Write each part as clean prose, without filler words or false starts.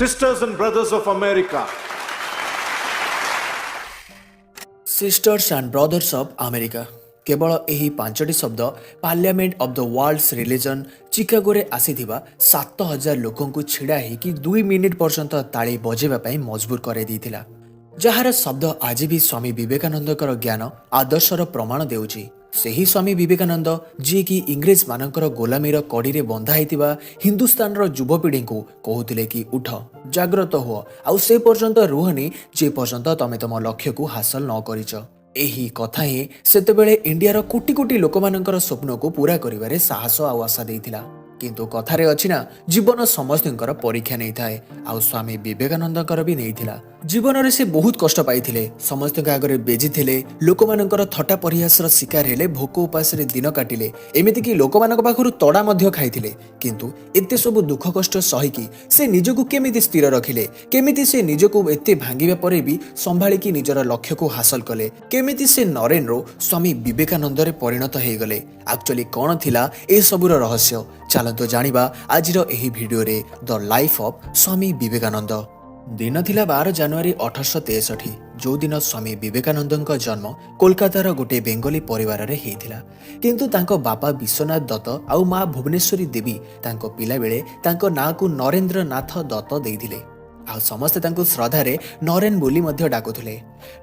sisters and brothers of America. Sisters and brothers of America केवल यही पांचटी शब्द parliament of the world's religion Chicago रे आसीथिबा 7000 लोकों को छिड़ा ही कि 2 मिनिट पर्यंत ताली बजेबा पई मजबूर करे दीथिला जहार शब्द आज भी स्वामी विवेकानंदकर ज्ञान आदर्शर प्रमाण देउची सेही स्वामी विवेकानंद जी कि इंग्रेज मानकर गोलामीर कड़ी रे बंधा होता हिंदुस्तान युवपीढ़ी को कहते कि उठ जाग्रत हुआ आउ से पर्यंत रुहनी जे पर्यंत तमे तम लक्ष्य को हासिल न करिच एही कथा ही सेतेबेले इंडियार कोटी कोटी लोकमानकर स्वप्न को पूरा करिवारे साहस आ आशा देइथिला किंतु कथारे अछि ना जीवन समस्तଙ୍କର परीक्षा नहीं थाए आउ स्वामी विवेकानंदकर भी नहीं थिला जीवन रे से बहुत कष्ट पाइथिले समस्त आगरे बेजी थिले लोकमानकर थटा परिहासर शिकार हेले भोक उपास रे दिन काटिले एमिति कि लोकमानक पाखरु तड़ा मध्य खाइथिले किंतु एते सब दुख कष्ट सही कि से निजको केमिति स्थिर रखिले केमिति से निजको एते भांगिबा परे भी संभाली कि निजर लक्ष्य को हासिल कले केमिति से नरेंद्र स्वामी विवेकानंद रे परिणत हे गले एक्चुअली कोन थिला ए सबुर रहस्य चलतो जानिबा आजिर एही भिडियो रे the life of Swami Vivekananda दिन थिला 12 जनवरी 1863 जो दिन स्वामी विवेकानंद जन्म कोलकातार गोटे बेंगली परिवार रे हेइथिला किंतु तांको बापा विश्वनाथ दत्त आउ माँ भुवनेश्वरी देवी तांको पिला बेले तांको ना को नरेंद्र नाथ दत्त देइथिले आ समस्ते तांको श्रद्धारे नरेन बोली मध्य डाकुथिले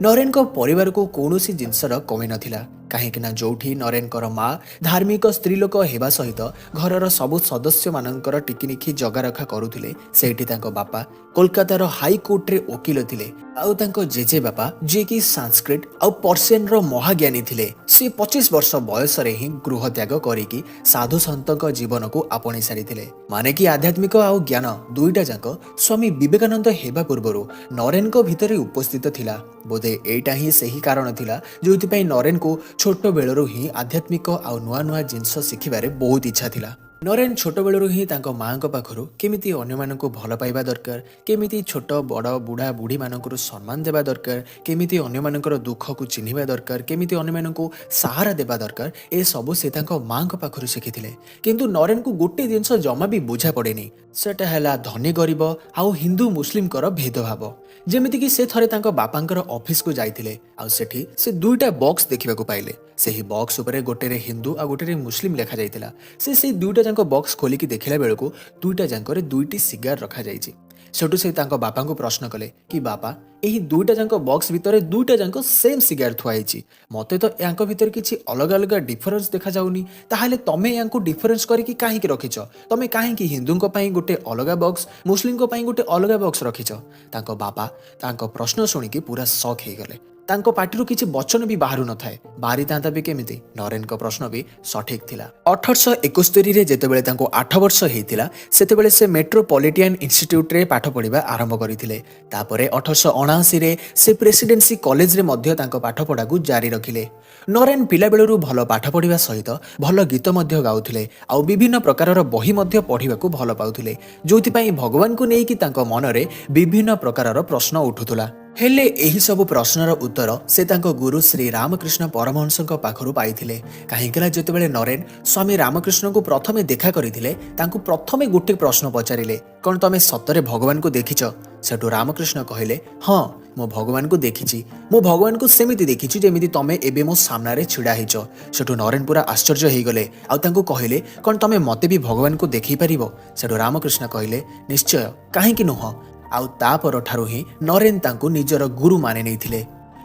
नरेन को परिवार को कौनसी जिनसर कमी नथिला कहीं ना जोठी नरेनकर माँ धार्मिक स्त्रीलोक हेबा सहित घरर सबु सदस्य मानकर टिकिनिखी जगा रखा करुथिले सेठी तांको बापा कोलकातार हाईकोर्ट रे वकील थिले आउ तांको जेजे बापा जे कि संस्कृत आउ पर्शियन रो महाज्ञानी थिले से 25 वर्ष बयस रे ही गृह त्याग करिकी साधु संतक जीवन को आपणी सारिथिले माने कि आध्यात्मिक आउ ज्ञान दुईटा जाक स्वामी विवेकानंद हेबा पूर्वरु नरेन को भितरे उपस्थित थिला बोधे एटा ही सही कारण थिला जोथि पई नरेन को छोट बेलरू ही आध्यात्मिक आउ नुआ नुआ जिनस शिखिबारे बहुत इच्छा थिला नरेन छोट बेलरू ही तांको माँ पाखरु केमिति अन्य मानकु भल पाइबा दरकार केमिति छोट बड़ बुढ़ा बुढ़ी मानकरु सम्मान देबा दरकार केमिति अन्य मानकर दुख को चिन्हिबा दरकार केमिति अन्य मानकु सहारा देबा दरकार ए सब से तांको माँ पाखरु शिखिथिले किंतु नरेन को गोटे जिनस जमा भी बुझा पड़ेनी सेटा हैला धनी गरीब आउ हिंदू मुस्लिम कर भेदभाव जेमिति कि से थरे तांको बापांकर ऑफिस को जाइथिले आउ सेठी से दुईटा बॉक्स देखिबा को पाइले सेही बॉक्स उपरे गोटे रे हिंदू आ गोटे रे मुस्लिम लेखा जाइथिला से दुईटा जांको बॉक्स खोली की देखिला बेलको दुईटा जांकर दुईटी सिगार रखा जाइछि सेठु से तांको बापा को प्रश्न कले कि बापा एही दुईटा जांको बॉक्स भितरे दुईटा जांको सेम सिगार थुआइछि मते तो यांको भितर किछि अलग अलग डिफरेंस देखा जाउनी ताहाले तमे यांको डिफरेंस करिकि काहे कि रखिछ तमे काहे कि हिंदूंको पई गोटे अलग बॉक्स मुस्लिमको पई गोटे अलग बॉक्स रखिछ तांको बापा तांको प्रश्न सुनि कि पूरा शॉक हे गले तांको पाटिरु किछि वचन भी बाहरु न थाए बाहरी तांता भी केमिति नरेन को प्रश्न भी सठिक थिला 1871 रे जेतेबेले तांको 8 वर्ष हेतिला सेतेबेले से मेट्रोपॉलिटन इंस्टीट्यूट रे पाठ पढिबा आरंभ करिथिले तापरे 1879 रे से प्रेसिडेंसी कॉलेज रे मध्य तांको पाठ पढा को जारी रखिले नरेन पिला बेलरु भलो पाठ पढिबा सहित भलो गीत मध्य गाउथिले आ विभिन्न प्रकारर बही मध्य पढिबा को भलो पाउथिले जोथि पई भगवान को नेकी तांको मनरे विभिन्न प्रकारर प्रश्न उठुथुला हेले एही सब प्रश्नर उत्तर से तांको गुरु श्री रामकृष्ण परमहंसଙ୍କ पाखरु पाइथिले काहेकला जेतेबेले नरेन स्वामी रामकृष्ण को प्रथमे देखा करिथिले तांको प्रथमे गोटे प्रश्न पचारिले कोन तमे सतरे भगवान को देखिछ सेठु रामकृष्ण कहिले हां मो भगवान को देखिछि मो भगवान को सेमिति देखिछि जेमिति तमे एबे मो सामना रे छिडा हिच सेठु नरेन पूरा आश्चर्य हे गले आ तांको कहिले कोन तमे मते भी भगवान को देखि परिबो सेठु रामकृष्ण कहिले निश्चय काहे कि नुह आउ तापर ठारु ही नरेन तांको निजर गुरु माने नैथिले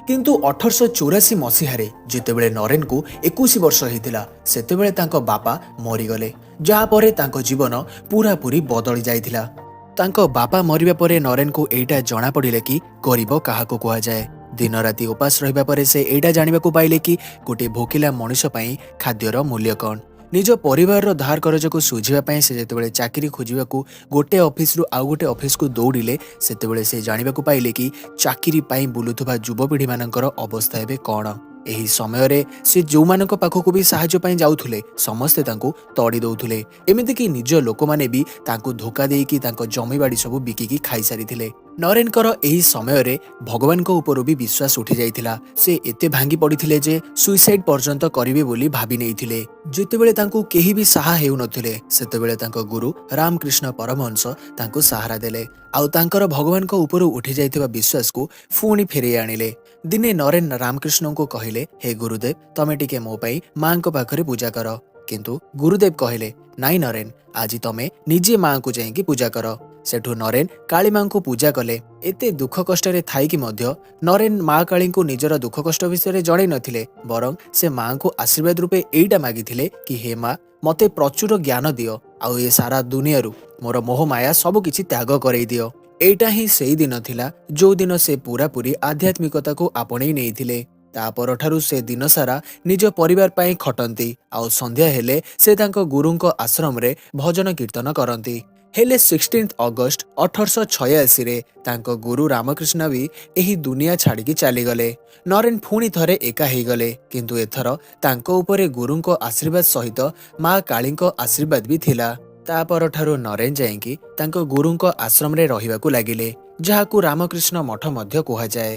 किंतु 1884 मसीहारे जेतेबेले नरेन को 21 वर्ष हेतिला सेतेबेले तांको बापा मरि गले जहा परे तांको जीवन पूरा पूरी बदली जाइथिला तांको बापा मरिबा परे नरेन को एटा जणा पडिले कि गरीब काहाको कुआ जाए दिन राति उपास रहिबा परे से एटा जानिबा को पाइले कि गोटे भोकिला मनुष्य पई खाद्यर मूल्य कोन निज परिवार धार करज को सुझिबा से जेतेबेले चाकरी खोजिबा को गोटे ऑफिस रु आउ गोटे ऑफिस को दौड़िले सेतेबेले से जानिबा को पाइले कि चाकरी पाई बुलुथुबा युवपीढ़ी मानकर अवस्था एबे कोन एही समय रे से जो मानक पाखको भी सहायता पाई जाउथुले समस्ते तांको तड़ी दउथुले एमिति कि निज लोक माने भी तांको धोखा देई कि तांको जमी बाड़ी सब बिकी की खाई सारिथिले ନରେନଙ୍କର ଏହି ସମୟରେ ଭଗବାନଙ୍କ ଉପରୁ ବି ବିଶ୍ୱାସ ଉଠି ଯାଇଥିଲା। ସେ ଏତେ ଭାଙ୍ଗି ପଡ଼ିଥିଲେ ଯେ ସୁଇସାଇଡ୍ ପର୍ଯ୍ୟନ୍ତ କରିବେ ବୋଲି ଭାବି ନେଇଥିଲେ। ଯେତେବେଳେ ତାଙ୍କୁ କେହି ବି ସାହା ହେଉନଥିଲେ ସେତେବେଳେ ତାଙ୍କ ଗୁରୁ ରାମକୃଷ୍ଣ ପରମହଂସ ତାଙ୍କୁ ସାହାରା ଦେଲେ ଆଉ ତାଙ୍କର ଭଗବାନଙ୍କ ଉପରୁ ଉଠି ଯାଇଥିବା ବିଶ୍ୱାସକୁ ପୁଣି ଫେରେଇ ଆଣିଲେ। ଦିନେ ନରେନ ରାମକୃଷ୍ଣଙ୍କୁ କହିଲେ, ହେ ଗୁରୁଦେବ, ତମେ ଟିକେ ମୋ ପାଇଁ ମାଙ୍କ ପାଖରେ ପୂଜା କର। କିନ୍ତୁ ଗୁରୁଦେବ କହିଲେ, ନାଇଁ ନରେନ, ଆଜି ତମେ ନିଜେ ମାଙ୍କୁ ଯାଇକି ପୂଜା କର। ସେଠୁ ନରେନ କାଳୀମାଙ୍କୁ ପୂଜା କଲେ। ଏତେ ଦୁଃଖ କଷ୍ଟରେ ଥାଇକି ମଧ୍ୟ ନରେନ ମା କାଳୀଙ୍କୁ ନିଜର ଦୁଃଖ କଷ୍ଟ ବିଷୟରେ ଜଣେଇ ନଥିଲେ, ବରଂ ସେ ମାଙ୍କୁ ଆଶୀର୍ବାଦ ରୂପେ ଏଇଟା ମାଗିଥିଲେ କି ହେ ମା, ମତେ ପ୍ରଚୁର ଜ୍ଞାନ ଦିଅ ଆଉ ଏ ସାରା ଦୁନିଆରୁ ମୋର ମୋହମାୟା ସବୁ କିଛି ତ୍ୟାଗ କରେଇ ଦିଅ। ଏଇଟା ହିଁ ସେଇ ଦିନ ଥିଲା ଯୋଉ ଦିନ ସେ ପୁରାପୁରି ଆଧ୍ୟାତ୍ମିକତାକୁ ଆପଣେଇ ନେଇଥିଲେ। ତା ପରଠାରୁ ସେ ଦିନ ସାରା ନିଜ ପରିବାର ପାଇଁ ଖଟନ୍ତି ଆଉ ସନ୍ଧ୍ୟା ହେଲେ ସେ ତାଙ୍କ ଗୁରୁଙ୍କ ଆଶ୍ରମରେ ଭଜନ କୀର୍ତ୍ତନ କରନ୍ତି। ହେଲେ 16 ଅଗଷ୍ଟ 1886ରେ ତାଙ୍କ ଗୁରୁ ରାମକୃଷ୍ଣ ବି ଏହି ଦୁନିଆ ଛାଡ଼ିକି ଚାଲିଗଲେ। ନରେନ ପୁଣି ଥରେ ଏକା ହେଇଗଲେ, କିନ୍ତୁ ଏଥର ତାଙ୍କ ଉପରେ ଗୁରୁଙ୍କ ଆଶୀର୍ବାଦ ସହିତ ମା କାଳୀଙ୍କ ଆଶୀର୍ବାଦ ବି ଥିଲା। ତା ପରଠାରୁ ନରେନ ଯାଇକି ତାଙ୍କ ଗୁରୁଙ୍କ ଆଶ୍ରମରେ ରହିବାକୁ ଲାଗିଲେ, ଯାହାକୁ ରାମକୃଷ୍ଣ ମଠ ମଧ୍ୟ କୁହାଯାଏ।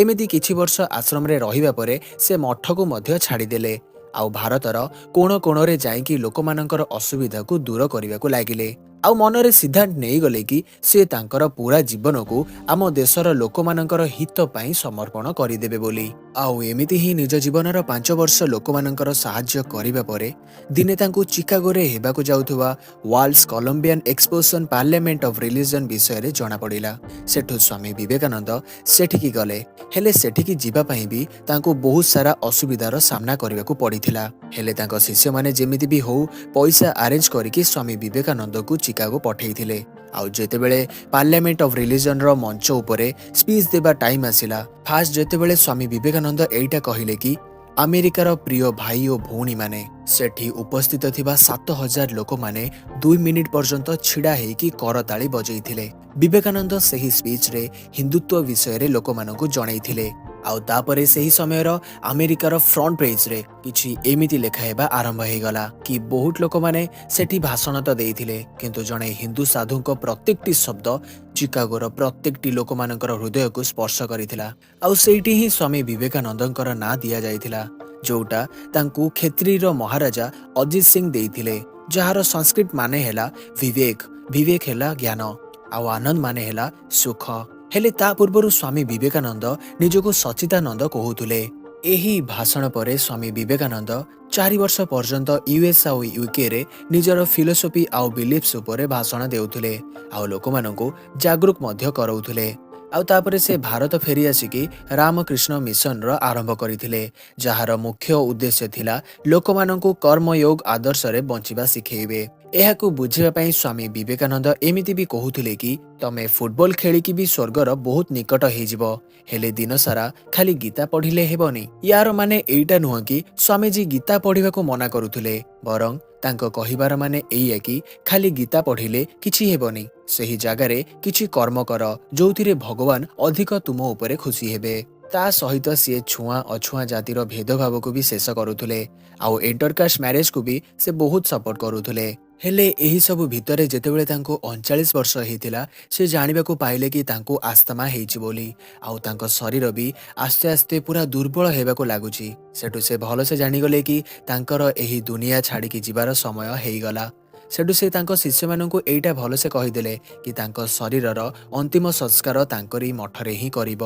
ଏମିତି କିଛି ବର୍ଷ ଆଶ୍ରମରେ ରହିବା ପରେ ସେ ମଠକୁ ମଧ୍ୟ ଛାଡ଼ିଦେଲେ ଆଉ ଭାରତର କୋଣ କୋଣରେ ଯାଇକି ଲୋକମାନଙ୍କର ଅସୁବିଧାକୁ ଦୂର କରିବାକୁ ଲାଗିଲେ। ଆଉ ମନରେ ସିଦ୍ଧାନ୍ତ ନେଇଗଲେ କି ସେ ତାଙ୍କର ପୁରା ଜୀବନକୁ ଆମ ଦେଶର ଲୋକମାନଙ୍କର ହିତ ପାଇଁ ସମର୍ପଣ କରିଦେବେ ବୋଲି। ଆଉ ଏମିତି ହିଁ ନିଜ ଜୀବନର 5 ବର୍ଷ ଲୋକମାନଙ୍କର ସାହାଯ୍ୟ କରିବା ପରେ ଦିନେ ତାଙ୍କୁ ଚିକାଗୋରେ ହେବାକୁ ଯାଉଥିବା ୱାର୍ଲଡସ୍ କଲମ୍ବିଆନ ଏକ୍ସପୋଜିସନ ପାର୍ଲାମେଣ୍ଟ ଅଫ୍ ରିଲିଜନ ବିଷୟରେ ଜଣାପଡ଼ିଲା। ସେଠୁ ସ୍ୱାମୀ ବିବେକାନନ୍ଦ ସେଠିକି ଗଲେ। ହେଲେ ସେଠିକି ଯିବା ପାଇଁ ବି ତାଙ୍କୁ ବହୁତ ସାରା ଅସୁବିଧାର ସାମ୍ନା କରିବାକୁ ପଡ଼ିଥିଲା। ହେଲେ ତାଙ୍କ ଶିଷ୍ୟମାନେ ଯେମିତି ବି ହଉ ପଇସା ଆରେଞ୍ଜ କରିକି ସ୍ୱାମୀ ବିବେକାନନ୍ଦକୁ ଚିକାଗୋ ପଠେଇଥିଲେ। ଆଉ ଯେତେବେଳେ ପାର୍ଲାମେଣ୍ଟ ଅଫ୍ ରିଲିଜନର ମଞ୍ଚ ଉପରେ ସ୍ପିଚ୍ ଦେବା ଟାଇମ୍ ଆସିଲା, ଫାଷ୍ଟ ଯେତେବେଳେ ସ୍ୱାମୀ ବିବେକାନନ୍ଦ ଏଇଟା କହିଲେ କି ଆମେରିକାର ପ୍ରିୟ ଭାଇ ଓ ଭଉଣୀମାନେ, ସେଠି ଉପସ୍ଥିତ ଥିବା 7000 ଲୋକମାନେ 2 ମିନିଟ୍ ପର୍ଯ୍ୟନ୍ତ ଛିଡ଼ା ହେଇକି କରତାଳି ବଜେଇଥିଲେ। ବିବେକାନନ୍ଦ ସେହି ସ୍ପିଚ୍ରେ ହିନ୍ଦୁତ୍ୱ ବିଷୟରେ ଲୋକମାନଙ୍କୁ ଜଣେଇଥିଲେ। ଆଉ ତାପରେ ସେହି ସମୟର ଆମେରିକାର ଫ୍ରଣ୍ଟ ପେଜରେ କିଛି ଏମିତି ଲେଖା ହେବା ଆରମ୍ଭ ହେଇଗଲା କି ବହୁତ ଲୋକମାନେ ସେଠି ଭାଷଣ ତ ଦେଇଥିଲେ, କିନ୍ତୁ ଜଣେ ହିନ୍ଦୁ ସାଧୁଙ୍କ ପ୍ରତ୍ୟେକଟି ଶବ୍ଦ ଚିକାଗୋର ପ୍ରତ୍ୟେକଟି ଲୋକମାନଙ୍କର ହୃଦୟକୁ ସ୍ପର୍ଶ କରିଥିଲା। ଆଉ ସେଇଠି ହିଁ ସ୍ୱାମୀ ବିବେକାନନ୍ଦଙ୍କର ନାଁ ଦିଆଯାଇଥିଲା, ଯୋଉଟା ତାଙ୍କୁ କ୍ଷେତ୍ରୀର ମହାରାଜା ଅଜିତ ସିଂ ଦେଇଥିଲେ, ଯାହାର ସଂସ୍କୃତ ମାନେ ହେଲା ବିବେକ। ବିବେକ ହେଲା ଜ୍ଞାନ ଆଉ ଆନନ୍ଦ ମାନେ ହେଲା ସୁଖ। ହେଲେ ତା ପୂର୍ବରୁ ସ୍ୱାମୀ ବିବେକାନନ୍ଦ ନିଜକୁ ସଚିଦାନନ୍ଦ କହୁଥିଲେ। ଏହି ଭାଷଣ ପରେ ସ୍ୱାମୀ ବିବେକାନନ୍ଦ 4 ବର୍ଷ ପର୍ଯ୍ୟନ୍ତ ୟୁଏସ୍ ଆଉ ୟୁକେରେ ନିଜର ଫିଲୋସଫି ଆଉ ବିଲିଫ୍ସ ଉପରେ ଭାଷଣ ଦେଉଥିଲେ ଆଉ ଲୋକମାନଙ୍କୁ ଜାଗରୁକ ମଧ୍ୟ କରଉଥିଲେ। ଆଉ ତାପରେ ସେ ଭାରତ ଫେରି ଆସିକି ରାମକୃଷ୍ଣ ମିଶନର ଆରମ୍ଭ କରିଥିଲେ, ଯାହାର ମୁଖ୍ୟ ଉଦ୍ଦେଶ୍ୟ ଥିଲା ଲୋକମାନଙ୍କୁ କର୍ମଯୋଗ ଆଦର୍ଶରେ ବଞ୍ଚିବା ଶିଖେଇବେ। ଏହାକୁ ବୁଝିବା ପାଇଁ ସ୍ୱାମୀ ବିବେକାନନ୍ଦ ଏମିତି ବି କହୁଥିଲେ କି ତମେ ଫୁଟବଲ ଖେଳିକି ବି ସ୍ୱର୍ଗର ବହୁତ ନିକଟ ହେଇଯିବ, ହେଲେ ଦିନ ସାରା ଖାଲି ଗୀତା ପଢିଲେ ହେବନି। ୟାର ମାନେ ଏଇଟା ନୁହଁ କି ସ୍ୱାମୀଜୀ ଗୀତା ପଢିବାକୁ ମନା କରୁଥିଲେ, ବରଂ ତାଙ୍କ କହିବାର ମାନେ ଏଇଆ କି ଖାଲି ଗୀତା ପଢିଲେ କିଛି ହେବନି, ସେହି ଜାଗାରେ କିଛି କର୍ମ କର ଯୋଉଥିରେ ଭଗବାନ ଅଧିକ ତୁମ ଉପରେ ଖୁସି ହେବେ। ତା ସହିତ ସିଏ ଛୁଆଁ ଅଛୁଆଁ ଜାତିର ଭେଦଭାବକୁ ବି ଶେଷ କରୁଥିଲେ ଆଉ ଇଣ୍ଟରକାଷ୍ଟ ମ୍ୟାରେଜକୁ ବି ସେ ବହୁତ ସପୋର୍ଟ କରୁଥିଲେ। ହେଲେ ଏହି ସବୁ ଭିତରେ ଯେତେବେଳେ ତାଙ୍କୁ 39 ବର୍ଷ ହେଇଥିଲା, ସେ ଜାଣିବାକୁ ପାଇଲେ କି ତାଙ୍କୁ ଆସ୍ତମା ହେଇଛି ବୋଲି ଆଉ ତାଙ୍କ ଶରୀର ବି ଆସ୍ତେ ଆସ୍ତେ ପୁରା ଦୁର୍ବଳ ହେବାକୁ ଲାଗୁଛି। ସେଠୁ ସେ ଭଲସେ ଜାଣିଗଲେ କି ତାଙ୍କର ଏହି ଦୁନିଆ ଛାଡ଼ିକି ଯିବାର ସମୟ ହେଇଗଲା। ସେଠୁ ସେ ତାଙ୍କ ଶିଷ୍ୟମାନଙ୍କୁ ଏଇଟା ଭଲସେ କହିଦେଲେ କି ତାଙ୍କ ଶରୀରର ଅନ୍ତିମ ସଂସ୍କାର ତାଙ୍କରି ମଠରେ ହିଁ କରିବ।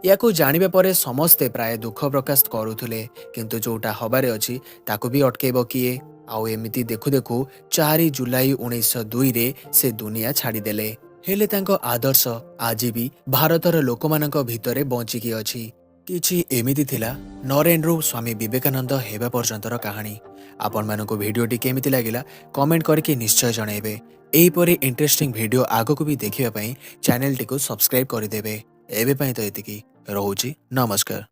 ୟାକୁ ଜାଣିବା ପରେ ସମସ୍ତେ ପ୍ରାୟ ଦୁଃଖ ପ୍ରକାଶ କରୁଥିଲେ, କିନ୍ତୁ ଯୋଉଟା ହବାରେ ଅଛି ତାକୁ ବି ଅଟକେଇବ କିଏ? ଆଉ ଏମିତି ଦେଖୁ ଦେଖୁ 4 ଜୁଲାଇ 1902ରେ ସେ ଦୁନିଆ ଛାଡ଼ିଦେଲେ। ହେଲେ ତାଙ୍କ ଆଦର୍ଶ ଆଜି ବି ଭାରତର ଲୋକମାନଙ୍କ ଭିତରେ ବଞ୍ଚିକି ଅଛି। କିଛି ଏମିତି ଥିଲା ନରେନରୁ ସ୍ୱାମୀ ବିବେକାନନ୍ଦ ହେବା ପର୍ଯ୍ୟନ୍ତର କାହାଣୀ। ଆପଣମାନଙ୍କୁ ଭିଡ଼ିଓଟି କେମିତି ଲାଗିଲା କମେଣ୍ଟ କରିକି ନିଶ୍ଚୟ ଜଣାଇବେ। ଏହିପରି ଇଣ୍ଟରେଷ୍ଟିଂ ଭିଡ଼ିଓ ଆଗକୁ ବି ଦେଖିବା ପାଇଁ ଚ୍ୟାନେଲଟିକୁ ସବସ୍କ୍ରାଇବ କରିଦେବେ। ଏବେ ପାଇଁ ତ ଏତିକି, ରହୁଛି, ନମସ୍କାର।